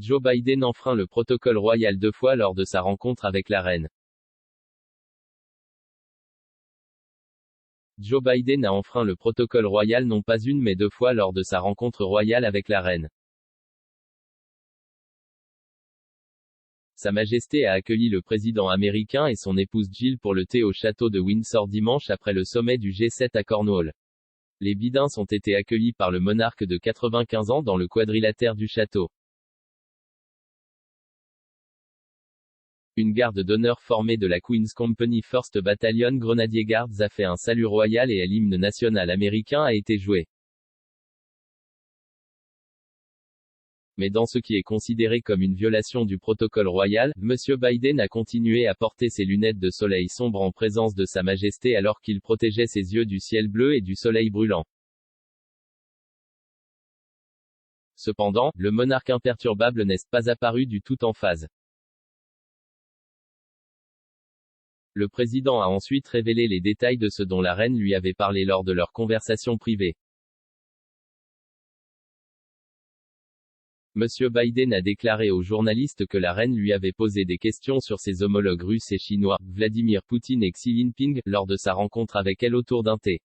Joe Biden enfreint le protocole royal 2 fois lors de sa rencontre avec la reine. Joe Biden a enfreint le protocole royal non pas une mais 2 fois lors de sa rencontre royale avec la reine. Sa Majesté a accueilli le président américain et son épouse Jill pour le thé au château de Windsor dimanche après le sommet du G7 à Cornwall. Les Bidens ont été accueillis par le monarque de 95 ans dans le quadrilatère du château. Une garde d'honneur formée de la Queen's Company 1st Battalion Grenadier Guards a fait un salut royal et l'hymne national américain a été joué. Mais dans ce qui est considéré comme une violation du protocole royal, M. Biden a continué à porter ses lunettes de soleil sombre en présence de Sa Majesté alors qu'il protégeait ses yeux du ciel bleu et du soleil brûlant. Cependant, le monarque imperturbable n'est pas apparu du tout en phase. Le président a ensuite révélé les détails de ce dont la reine lui avait parlé lors de leur conversation privée. Monsieur Biden a déclaré aux journalistes que la reine lui avait posé des questions sur ses homologues russes et chinois, Vladimir Poutine et Xi Jinping, lors de sa rencontre avec elle autour d'un thé.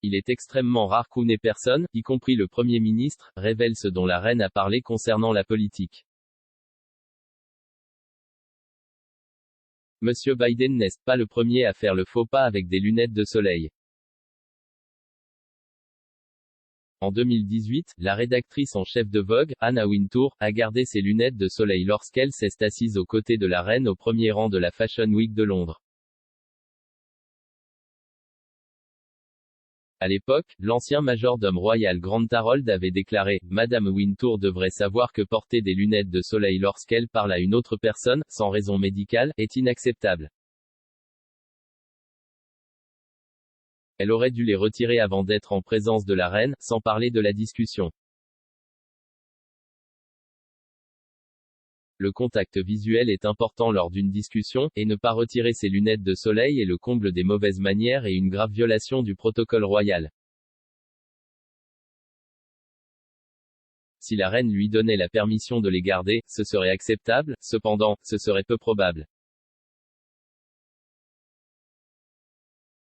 Il est extrêmement rare qu'une personne, y compris le Premier ministre, révèle ce dont la reine a parlé concernant la politique. Monsieur Biden n'est pas le premier à faire le faux pas avec des lunettes de soleil. En 2018, la rédactrice en chef de Vogue, Anna Wintour, a gardé ses lunettes de soleil lorsqu'elle s'est assise aux côtés de la reine au premier rang de la Fashion Week de Londres. À l'époque, l'ancien majordome royal Grant Harold avait déclaré « Madame Wintour devrait savoir que porter des lunettes de soleil lorsqu'elle parle à une autre personne, sans raison médicale, est inacceptable. Elle aurait dû les retirer avant d'être en présence de la reine, sans parler de la discussion. » Le contact visuel est important lors d'une discussion, et ne pas retirer ses lunettes de soleil est le comble des mauvaises manières et une grave violation du protocole royal. Si la reine lui donnait la permission de les garder, ce serait acceptable, cependant, ce serait peu probable.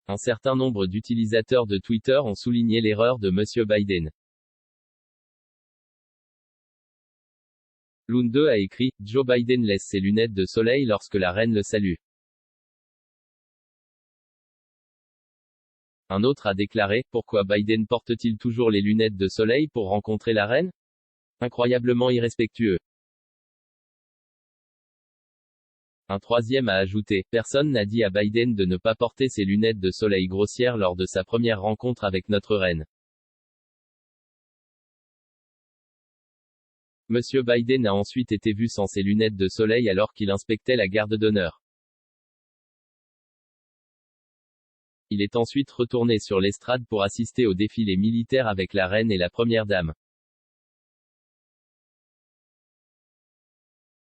Un certain nombre d'utilisateurs de Twitter ont souligné l'erreur de M. Biden. Loon2 a écrit « Joe Biden laisse ses lunettes de soleil lorsque la reine le salue. » Un autre a déclaré « Pourquoi Biden porte-t-il toujours les lunettes de soleil pour rencontrer la reine? Incroyablement irrespectueux. » Un troisième a ajouté « Personne n'a dit à Biden de ne pas porter ses lunettes de soleil grossières lors de sa première rencontre avec notre reine. » Monsieur Biden a ensuite été vu sans ses lunettes de soleil alors qu'il inspectait la garde d'honneur. Il est ensuite retourné sur l'estrade pour assister au défilé militaire avec la reine et la première dame.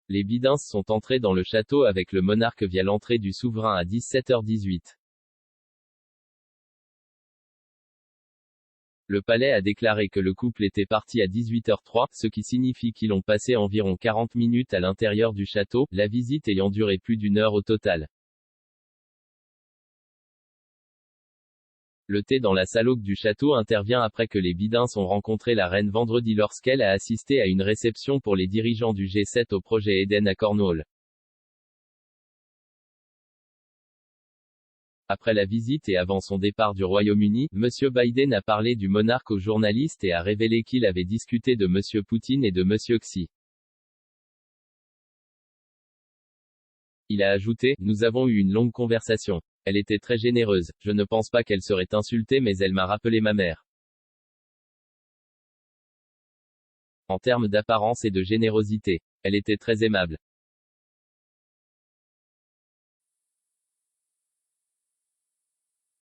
Les Bidens sont entrés dans le château avec le monarque via l'entrée du souverain à 17h18. Le palais a déclaré que le couple était parti à 18h03, ce qui signifie qu'ils ont passé environ 40 minutes à l'intérieur du château, la visite ayant duré plus d'1 heure au total. Le thé dans la salle haute du château intervient après que les Bidens ont rencontré la reine vendredi lorsqu'elle a assisté à une réception pour les dirigeants du G7 au projet Eden à Cornwall. Après la visite et avant son départ du Royaume-Uni, M. Biden a parlé du monarque aux journalistes et a révélé qu'il avait discuté de M. Poutine et de M. Xi. Il a ajouté « Nous avons eu une longue conversation. Elle était très généreuse, je ne pense pas qu'elle serait insultée mais elle m'a rappelé ma mère. » En termes d'apparence et de générosité, elle était très aimable.